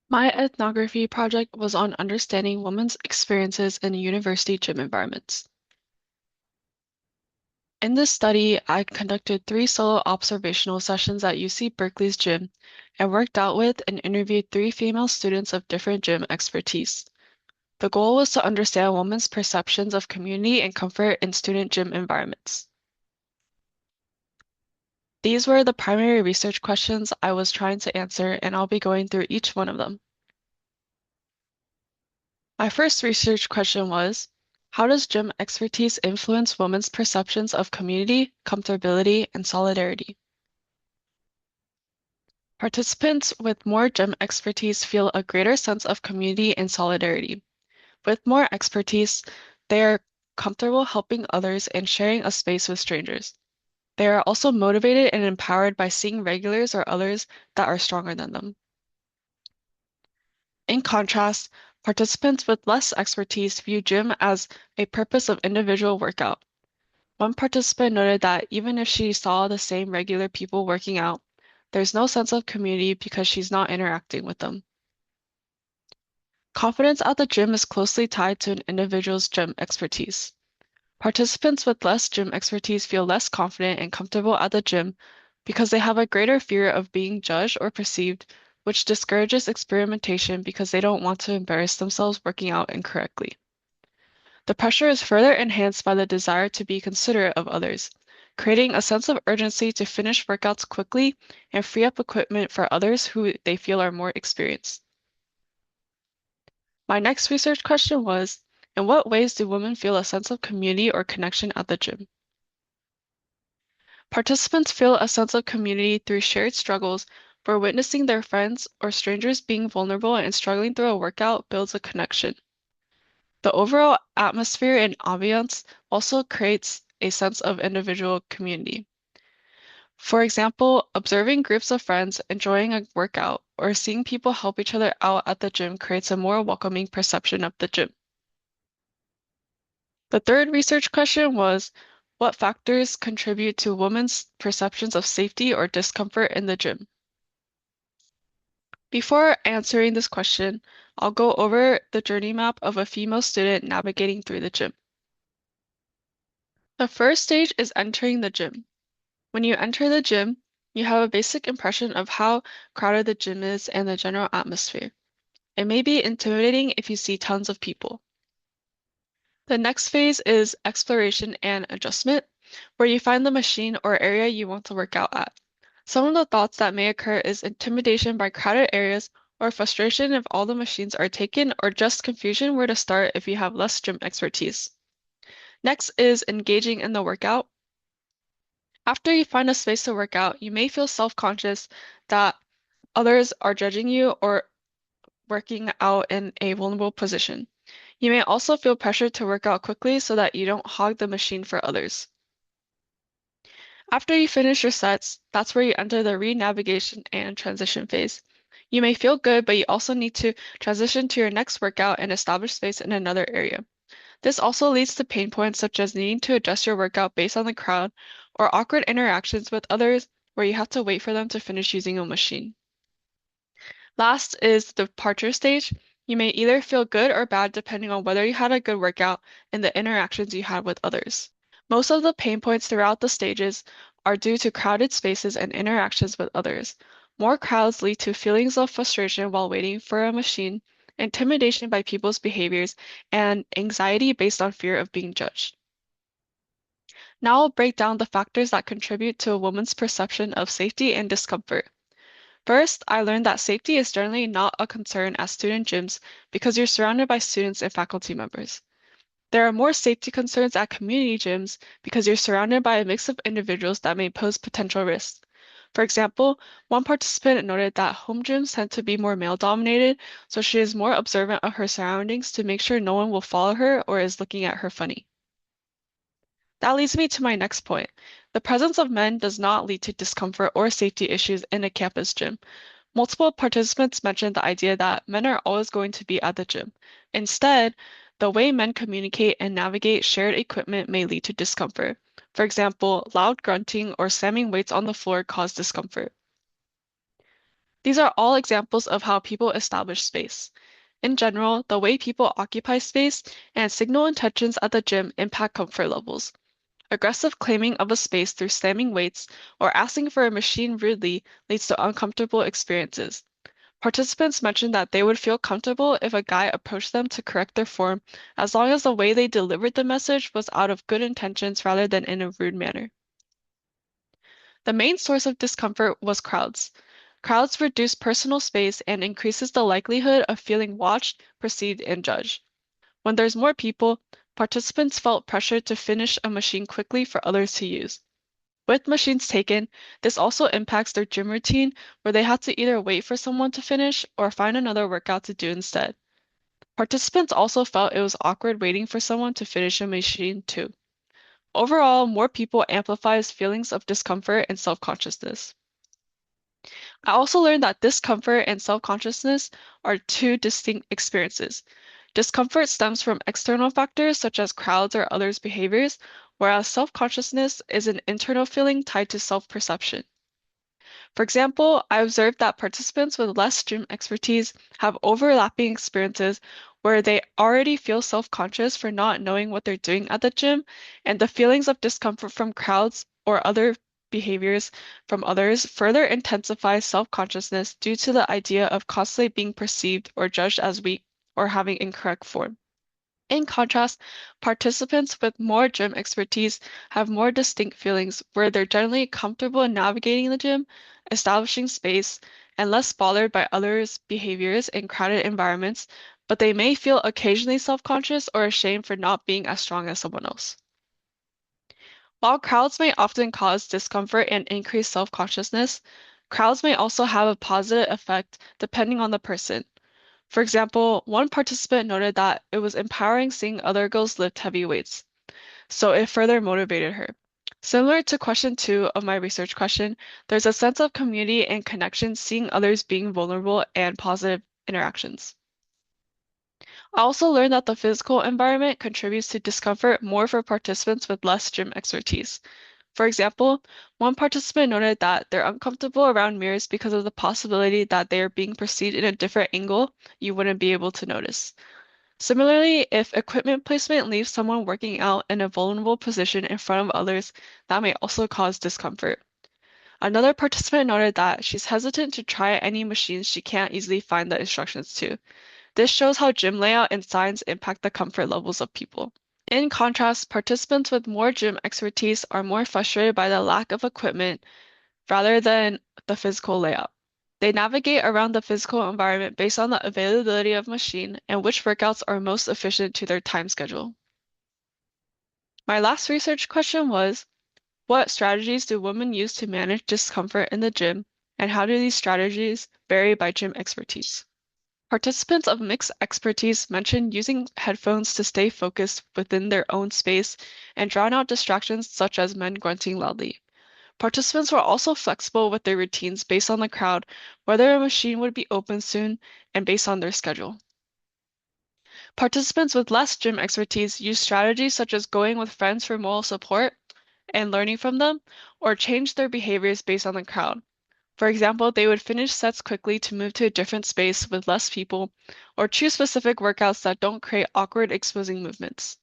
My ethnography project was on understanding women's experiences in university gym environments. In this study, I conducted 3 solo observational sessions at UC Berkeley's gym and worked out with and interviewed 3 female students of different gym expertise. The goal was to understand women's perceptions of community and comfort in student gym environments. These were the primary research questions I was trying to answer, and I'll be going through each one of them. My first research question was, how does gym expertise influence women's perceptions of community, comfortability, and solidarity? Participants with more gym expertise feel a greater sense of community and solidarity. With more expertise, they are comfortable helping others and sharing a space with strangers. They are also motivated and empowered by seeing regulars or others that are stronger than them. In contrast, participants with less expertise view gym as a purpose of individual workout. One participant noted that even if she saw the same regular people working out, there's no sense of community because she's not interacting with them. Confidence at the gym is closely tied to an individual's gym expertise. Participants with less gym expertise feel less confident and comfortable at the gym because they have a greater fear of being judged or perceived, which discourages experimentation because they don't want to embarrass themselves working out incorrectly. The pressure is further enhanced by the desire to be considerate of others, creating a sense of urgency to finish workouts quickly and free up equipment for others who they feel are more experienced. My next research question was, in what ways do women feel a sense of community or connection at the gym? Participants feel a sense of community through shared struggles, where witnessing their friends or strangers being vulnerable and struggling through a workout builds a connection. The overall atmosphere and ambiance also creates a sense of individual community. For example, observing groups of friends enjoying a workout or seeing people help each other out at the gym creates a more welcoming perception of the gym. The third research question was, what factors contribute to women's perceptions of safety or discomfort in the gym? Before answering this question, I'll go over the journey map of a female student navigating through the gym. The first stage is entering the gym. When you enter the gym, you have a basic impression of how crowded the gym is and the general atmosphere. It may be intimidating if you see tons of people. The next phase is exploration and adjustment, where you find the machine or area you want to work out at. Some of the thoughts that may occur is intimidation by crowded areas, or frustration if all the machines are taken, or just confusion where to start if you have less gym expertise. Next is engaging in the workout. After you find a space to work out, you may feel self-conscious that others are judging you or working out in a vulnerable position. You may also feel pressured to work out quickly so that you don't hog the machine for others. After you finish your sets, that's where you enter the re-navigation and transition phase. You may feel good, but you also need to transition to your next workout and establish space in another area. This also leads to pain points such as needing to adjust your workout based on the crowd or awkward interactions with others where you have to wait for them to finish using a machine. Last is the departure stage. You may either feel good or bad depending on whether you had a good workout and the interactions you had with others. Most of the pain points throughout the stages are due to crowded spaces and interactions with others. More crowds lead to feelings of frustration while waiting for a machine, intimidation by people's behaviors, and anxiety based on fear of being judged. Now I'll break down the factors that contribute to a woman's perception of safety and discomfort. First, I learned that safety is generally not a concern at student gyms because you're surrounded by students and faculty members. There are more safety concerns at community gyms because you're surrounded by a mix of individuals that may pose potential risks. For example, one participant noted that home gyms tend to be more male-dominated, so she is more observant of her surroundings to make sure no one will follow her or is looking at her funny. That leads me to my next point. The presence of men does not lead to discomfort or safety issues in a campus gym. Multiple participants mentioned the idea that men are always going to be at the gym. Instead, the way men communicate and navigate shared equipment may lead to discomfort. For example, loud grunting or slamming weights on the floor cause discomfort. These are all examples of how people establish space. In general, the way people occupy space and signal intentions at the gym impact comfort levels. Aggressive claiming of a space through slamming weights or asking for a machine rudely leads to uncomfortable experiences. Participants mentioned that they would feel comfortable if a guy approached them to correct their form, as long as the way they delivered the message was out of good intentions rather than in a rude manner. The main source of discomfort was crowds. Crowds reduce personal space and increases the likelihood of feeling watched, perceived, and judged. When there's more people, participants felt pressure to finish a machine quickly for others to use. With machines taken, this also impacts their gym routine, where they had to either wait for someone to finish or find another workout to do instead. Participants also felt it was awkward waiting for someone to finish a machine too. Overall, more people amplifies feelings of discomfort and self-consciousness. I also learned that discomfort and self-consciousness are two distinct experiences. Discomfort stems from external factors such as crowds or others' behaviors, whereas self-consciousness is an internal feeling tied to self-perception. For example, I observed that participants with less gym expertise have overlapping experiences where they already feel self-conscious for not knowing what they're doing at the gym, and the feelings of discomfort from crowds or other behaviors from others further intensify self-consciousness due to the idea of constantly being perceived or judged as weak or having incorrect form. In contrast, participants with more gym expertise have more distinct feelings where they're generally comfortable in navigating the gym, establishing space, and less bothered by others' behaviors in crowded environments, but they may feel occasionally self-conscious or ashamed for not being as strong as someone else. While crowds may often cause discomfort and increase self-consciousness, crowds may also have a positive effect depending on the person. For example, one participant noted that it was empowering seeing other girls lift heavy weights, so it further motivated her. Similar to question 2 of my research question, there's a sense of community and connection seeing others being vulnerable and positive interactions. I also learned that the physical environment contributes to discomfort more for participants with less gym expertise. For example, one participant noted that they're uncomfortable around mirrors because of the possibility that they are being perceived in a different angle you wouldn't be able to notice. Similarly, if equipment placement leaves someone working out in a vulnerable position in front of others, that may also cause discomfort. Another participant noted that she's hesitant to try any machines she can't easily find the instructions to. This shows how gym layout and signs impact the comfort levels of people. In contrast, participants with more gym expertise are more frustrated by the lack of equipment rather than the physical layout. They navigate around the physical environment based on the availability of machine and which workouts are most efficient to their time schedule. My last research question was, what strategies do women use to manage discomfort in the gym, and how do these strategies vary by gym expertise? Participants of mixed expertise mentioned using headphones to stay focused within their own space and drown out distractions such as men grunting loudly. Participants were also flexible with their routines based on the crowd, whether a machine would be open soon, and based on their schedule. Participants with less gym expertise used strategies such as going with friends for moral support and learning from them, or changed their behaviors based on the crowd. For example, they would finish sets quickly to move to a different space with less people, or choose specific workouts that don't create awkward exposing movements.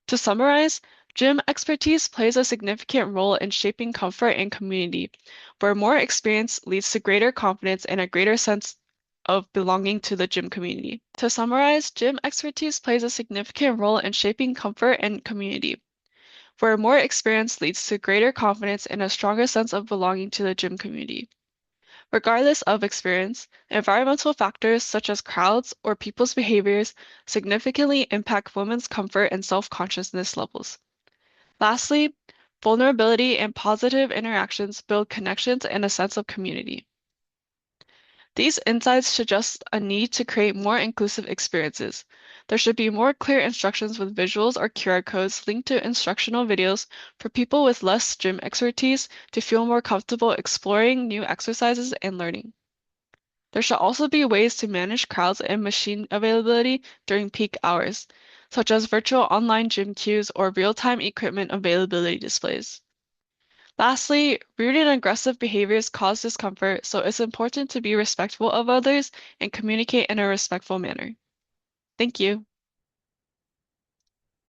To summarize, gym expertise plays a significant role in shaping comfort and community, where more experience leads to greater confidence and a greater sense of belonging to the gym community. To summarize, gym expertise plays a significant role in shaping comfort and community, where more experience leads to greater confidence and a stronger sense of belonging to the gym community. Regardless of experience, environmental factors such as crowds or people's behaviors significantly impact women's comfort and self-consciousness levels. Lastly, vulnerability and positive interactions build connections and a sense of community. These insights suggest a need to create more inclusive experiences. There should be more clear instructions with visuals or QR codes linked to instructional videos for people with less gym expertise to feel more comfortable exploring new exercises and learning. There should also be ways to manage crowds and machine availability during peak hours, such as virtual online gym queues or real-time equipment availability displays. Lastly, rude and aggressive behaviors cause discomfort, so it's important to be respectful of others and communicate in a respectful manner. Thank you.